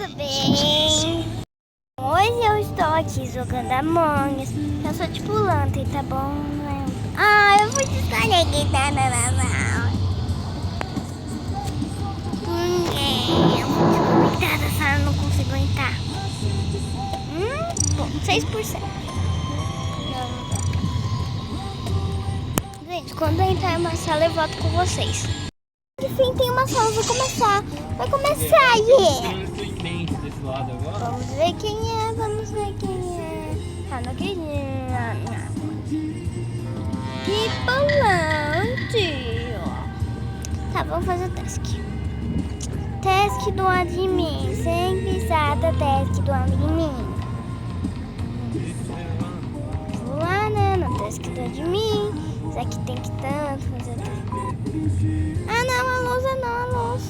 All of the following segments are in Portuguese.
tudo bem? Hoje eu estou aqui jogando Among Us. Eu sou tipo Lantern, tá bom? Eu vou te escolher aqui, tá? Eu vou te comentar, só eu não consigo entrar. Bom, 6%. Gente, quando eu entrar em uma sala eu volto com vocês. Enfim, tem uma sala, vai começar. Vai começar, Desse lado agora. Vamos ver quem é, vamos ver quem é. Não acredito. Ripolante. Tá, vamos fazer o teste. Teste do admin. Sem pisada, teste do admin. Vou lá, né, no teste do admin. Isso aqui tem que tanto fazer o teste. Não, a luz, não, a luz.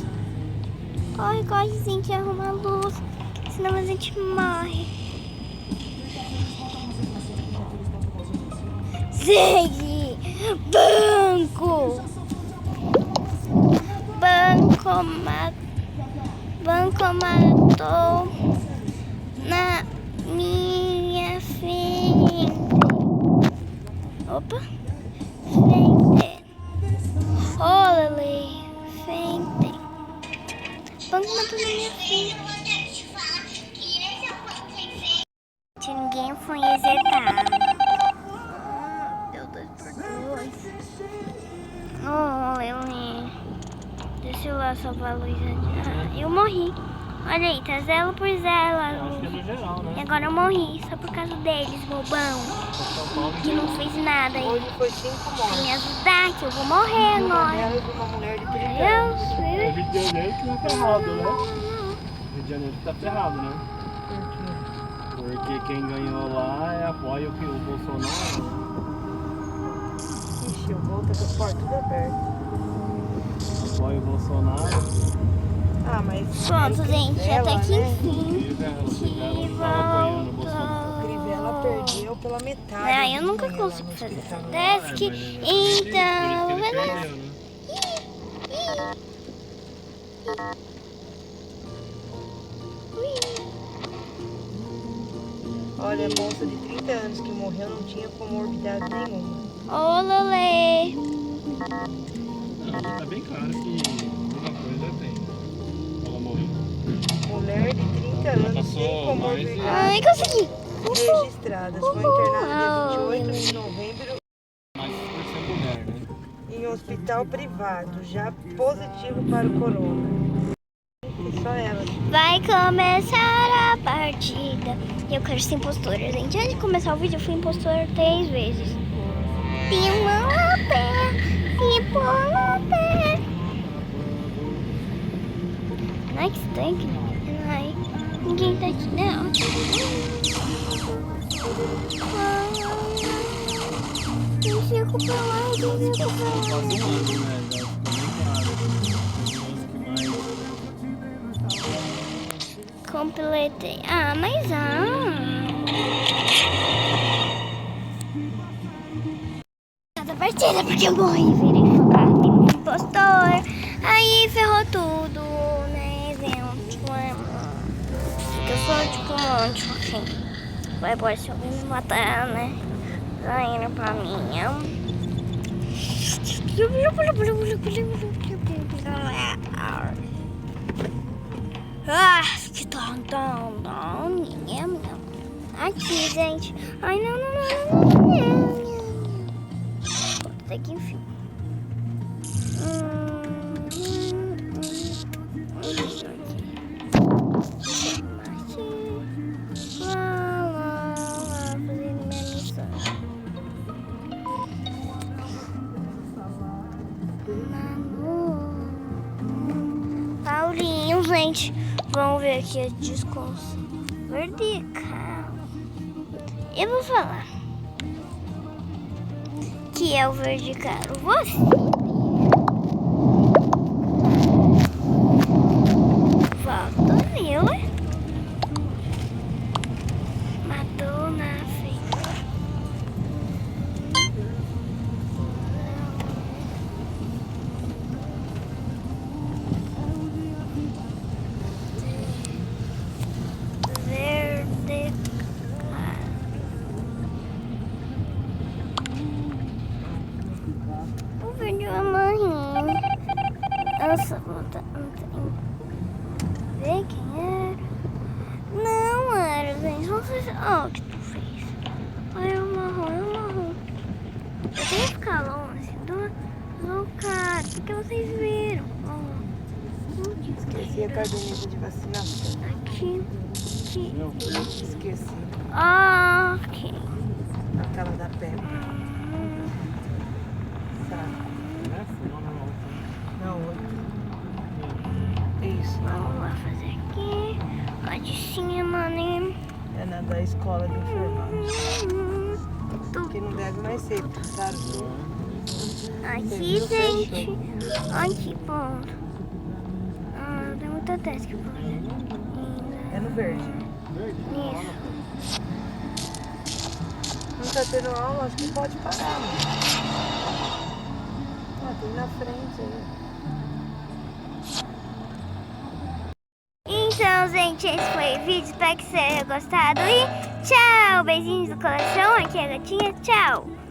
Corre, corre, sim, que arruma a luz. Senão a gente morre. Segue! Banco! Banco matou na minha frente. Opa! Frente. Olha, frente. Banco matou na minha frente. Ninguém foi executado. Deu 2x2. Deixa eu lá salvar a luz. Eu morri. Olha aí, tá 0 por 0 a luz. Geral, né? E agora eu morri, só por causa deles, bobão. Que não fez nada aí. Hoje foi 5 mortes. Me ajudar, que eu vou morrer agora. Ela de uma mulher de 30 anos. O Rio de Janeiro que tá ferrado, né? O Rio de Janeiro que tá ferrado, né? Porque quem ganhou lá apoia o Bolsonaro. Ixi, eu vou tá com a porta tudo aberta. Apoia o Bolsonaro. Mas... Pronto, gente, até que enfim. O Crivella perdeu pela metade. Eu nunca consigo fazer essa desk. Então, vou ver lá. Olha, a moça de 30 anos que morreu não tinha comorbidade nenhuma. Ô, Lolê. Tá bem claro que alguma coisa tem. Ela morreu. Mulher de 30 anos sem comorbidade Consegui. registradas. Foi internada dia 28 de novembro Mas por ser mulher, né? em um hospital privado, já positivo para o corona. E só ela. Vai começar a partida. Eu quero ser impostora, gente. Antes de começar o vídeo, eu fui impostora 3 vezes. Ai, que estranho. Ai, ninguém tá aqui, não. Eu fico pra lá, eu fico pra lá. Quase um ano, né? Já ficou bem claro. Pessoas que mais... Completei. Mas Cada partida porque eu morri, virei fantasma, impostor. Aí ferrou tudo, né, gente? Eu sou tipo um monte, assim. Vai embora se alguém me matar, né? Saindo pra mim. Que tão. Aqui, gente. Ai, não. Até que enfim. Fazendo minha missão. Paulinho, gente. Vamos ver aqui a desconto vertical. Eu vou falar que é o vertical. Você volta nele. Matou na frente. ver quem era. Não era, gente. Olha o que tu fez. Olha o marrom. Eu tenho que ficar longe do cara, porque vocês viram. Esqueci a caderneta de vacinação. Aqui. Esqueci. Ok. Aquela da perna. Tá. Nessa? Não, Na outra. Isso. Vamos lá fazer aqui. Lá de cima, né? É na da escola de enfermagem. Que não deve mais ser, claro. Aqui, gente. Aqui, ponto. Tem muita teste que eu vou fazer. É no verde. Isso. Não tá tendo aula, acho que pode parar. Né? Ah, tem na frente aí. Então, gente, esse foi o vídeo. Espero que vocês tenham gostado. E tchau! Beijinhos do coração. Aqui é a gatinha. Tchau!